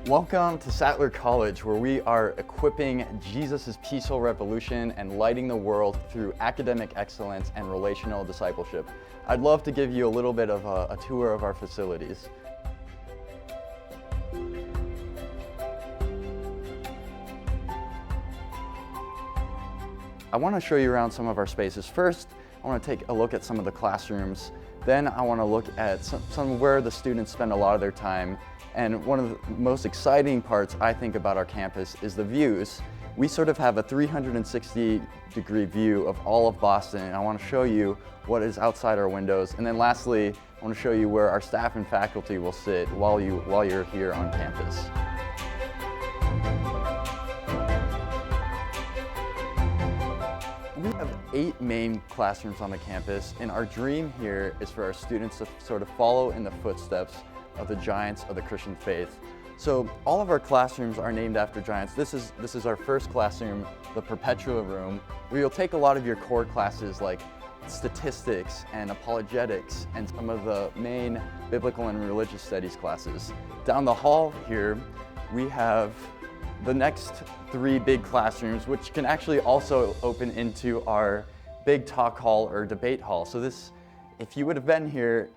Welcome to Sattler College, where we are equipping Jesus' peaceful revolution and lighting the world through academic excellence and relational discipleship. I'd love to give you a little bit of a tour of our facilities. I want to show you around some of our spaces. First, I want to take a look at some of the classrooms. Then I want to look at some where the students spend a lot of their time. And one of the most exciting parts I think about our campus is the views. We sort of have a 360-degree view of all of Boston, and I want to show you what is outside our windows. And then lastly, I want to show you where our staff and faculty will sit while you're here on campus. We have 8 main classrooms on the campus, and our dream here is for our students to sort of follow in the footsteps of the giants of the Christian faith. So all of our classrooms are named after giants. This is our first classroom, the Perpetua Room, where you'll take a lot of your core classes like statistics and apologetics and some of the main biblical and religious studies classes. Down the hall here, we have the next 3 big classrooms, which can actually also open into our big talk hall or debate hall. So if you would have been here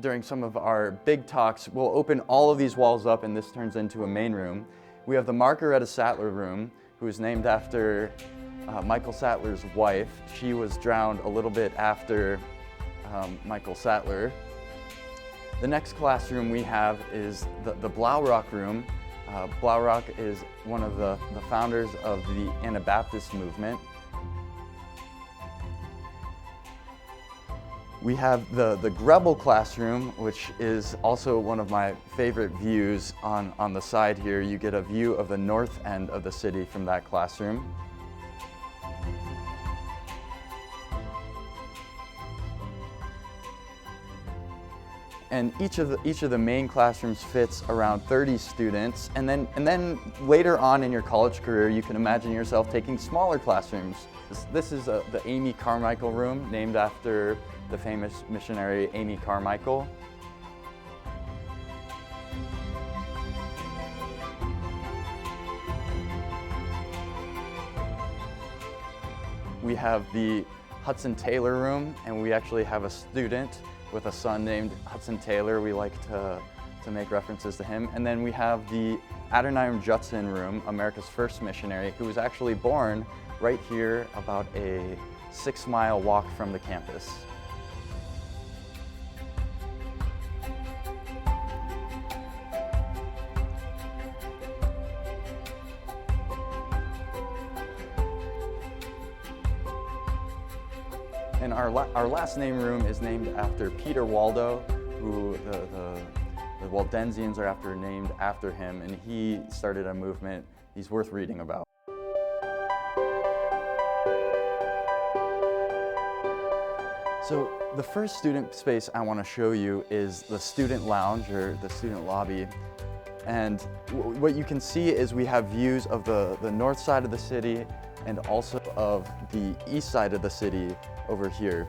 during some of our big talks, we'll open all of these walls up and this turns into a main room. We have the Margaretta Sattler Room, who is named after Michael Sattler's wife. She was drowned a little bit after Michael Sattler. The next classroom we have is the Blaurock Room. Blaurock is one of the founders of the Anabaptist movement. We have the Grebel classroom, which is also one of my favorite views on the side here. You get a view of the north end of the city from that classroom. And each of the main classrooms fits around 30 students. And then later on in your college career, you can imagine yourself taking smaller classrooms. This is the Amy Carmichael Room, named after the famous missionary Amy Carmichael. We have the Hudson Taylor Room, and we actually have a student with a son named Hudson Taylor. We like to make references to him. And then we have the Adoniram Judson Room, America's first missionary, who was actually born right here about a 6-mile walk from the campus. And our last name room is named after Peter Waldo, who the Waldensians are named after him, and he started a movement he's worth reading about. So the first student space I want to show you is the student lounge, or the student lobby. And what you can see is we have views of the north side of the city and also of the east side of the city over here.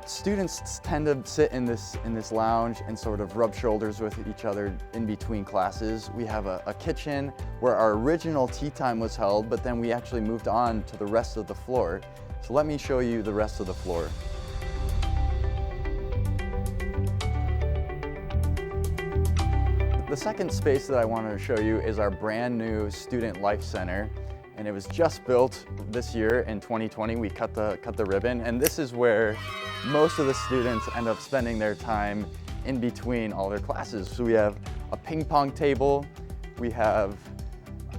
Students tend to sit in this lounge and sort of rub shoulders with each other in between classes. We have a kitchen where our original tea time was held, but then we actually moved on to the rest of the floor. So let me show you the rest of the floor. The second space that I want to show you is our brand new Student Life Center. And it was just built this year in 2020. We cut the ribbon, and this is where most of the students end up spending their time in between all their classes. So we have a ping pong table, we have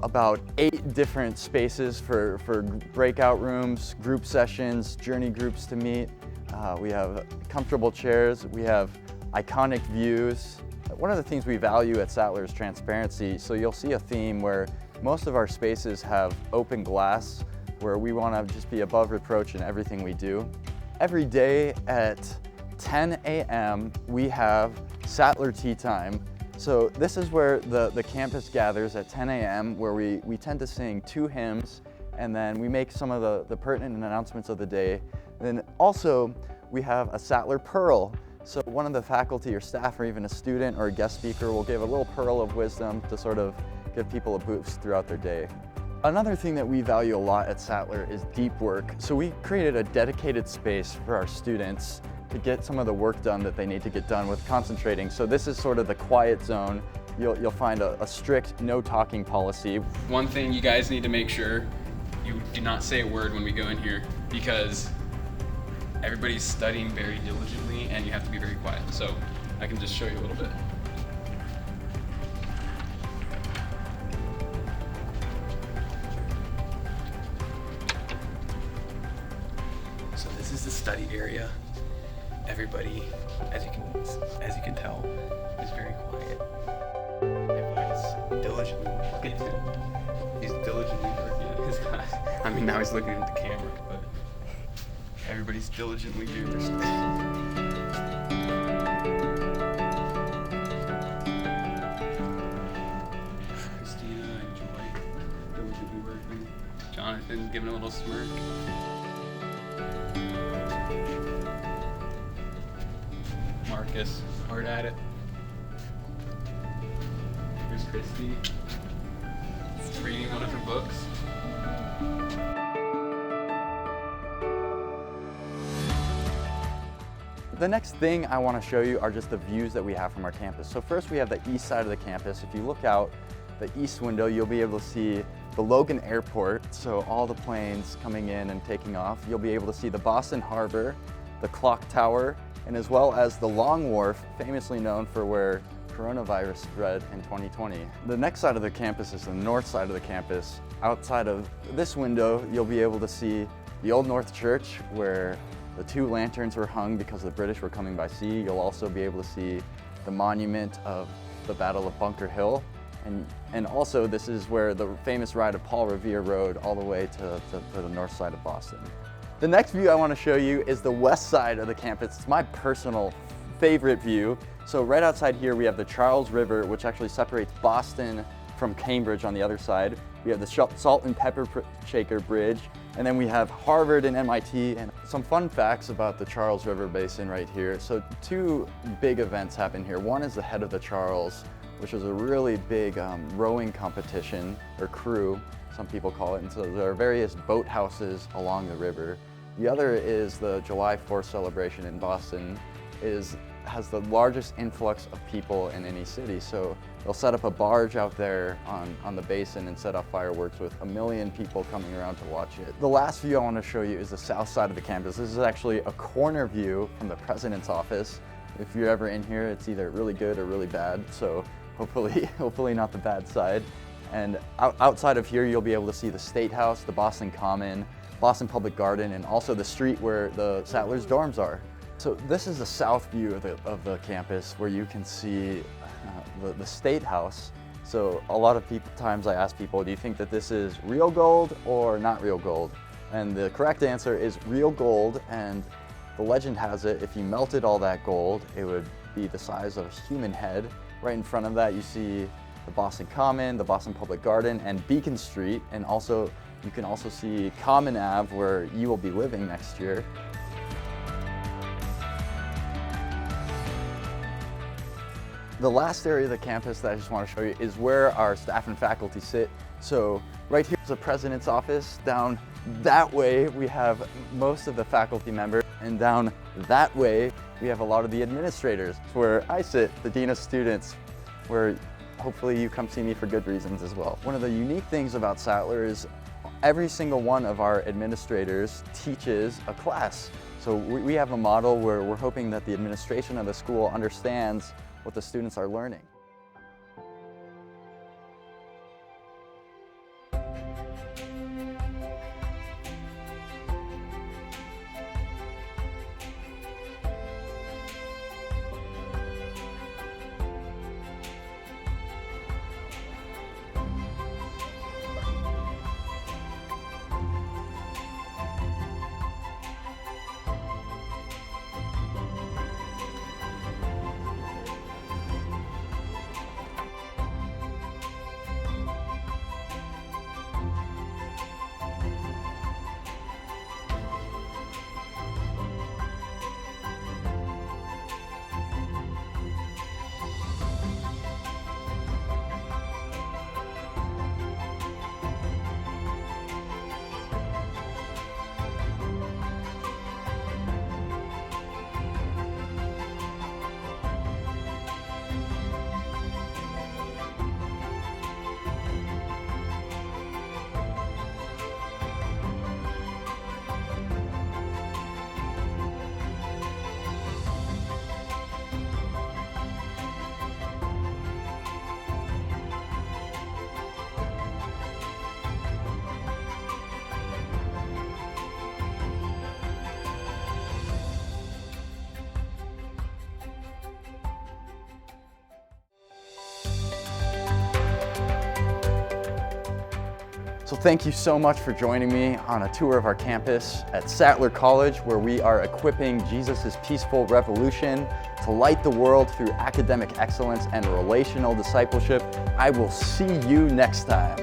about 8 different spaces for breakout rooms, group sessions, journey groups to meet. We have comfortable chairs, we have iconic views. One of the things we value at Sattler is transparency, so you'll see a theme where most of our spaces have open glass, where we want to just be above reproach in everything we do. Every day at 10 a.m. we have Sattler Tea Time. So this is where the campus gathers at 10 a.m. where we tend to sing 2 hymns, and then we make some of the pertinent announcements of the day. Then also we have a Sattler Pearl, So one of the faculty or staff or even a student or a guest speaker will give a little pearl of wisdom to sort of give people a boost throughout their day. Another thing that we value a lot at Sattler is deep work. So we created a dedicated space for our students to get some of the work done that they need to get done with concentrating. So this is sort of the quiet zone. You'll find a strict no talking policy. One thing you guys need to make sure you do not say a word when we go in here, because everybody's studying very diligently and you have to be very quiet. So I can just show you a little bit. So this is the study area. Everybody, as you can tell, is very quiet. Everybody's diligently working. He's diligently working at his class. I mean, now he's looking at the camera, but everybody's diligently doing their stuff. Christina and Joy, diligently working. Jonathan giving a little smirk. Marcus, hard at it. Here's Christy, reading one of her books. The next thing I want to show you are just the views that we have from our campus. So first we have the east side of the campus. If you look out the east window, you'll be able to see the Logan Airport. So all the planes coming in and taking off. You'll be able to see the Boston Harbor, the Clock Tower, and as well as the Long Wharf, famously known for where coronavirus spread in 2020. The next side of the campus is the north side of the campus. Outside of this window, you'll be able to see the Old North Church, where the 2 lanterns were hung because the British were coming by sea. You'll also be able to see the monument of the Battle of Bunker Hill. And also this is where the famous ride of Paul Revere rode all the way to the north side of Boston. The next view I want to show you is the west side of the campus. It's my personal favorite view. So right outside here we have the Charles River, which actually separates Boston from Cambridge on the other side. We have the Salt and Pepper Shaker Bridge, and then we have Harvard and MIT. And some fun facts about the Charles River Basin right here. So 2 big events happen here. One is the Head of the Charles, which is a really big rowing competition, or crew, some people call it. And so there are various boathouses along the river. The other is the July 4th celebration in Boston has the largest influx of people in any city. So they'll set up a barge out there on the basin and set off fireworks with 1 million people coming around to watch it. The last view I want to show you is the south side of the campus. This is actually a corner view from the president's office. If you're ever in here, it's either really good or really bad. So hopefully not the bad side. And outside of here, you'll be able to see the State House, the Boston Common, Boston Public Garden, and also the street where the Sattler's dorms are. So this is the south view of the campus, where you can see the State House. So a lot of times I ask people, do you think that this is real gold or not real gold? And the correct answer is real gold, and the legend has it, if you melted all that gold, it would be the size of a human head. Right in front of that, you see the Boston Common, the Boston Public Garden, and Beacon Street, and also you can also see Common Ave, where you will be living next year. The last area of the campus that I just want to show you is where our staff and faculty sit. So right here is the president's office. Down that way we have most of the faculty members, and down that way we have a lot of the administrators. It's where I sit, the Dean of Students, where hopefully you come see me for good reasons as well. One of the unique things about Sattler is every single one of our administrators teaches a class. So we have a model where we're hoping that the administration of the school understands what the students are learning. So thank you so much for joining me on a tour of our campus at Sattler College, where we are equipping Jesus' peaceful revolution to light the world through academic excellence and relational discipleship. I will see you next time.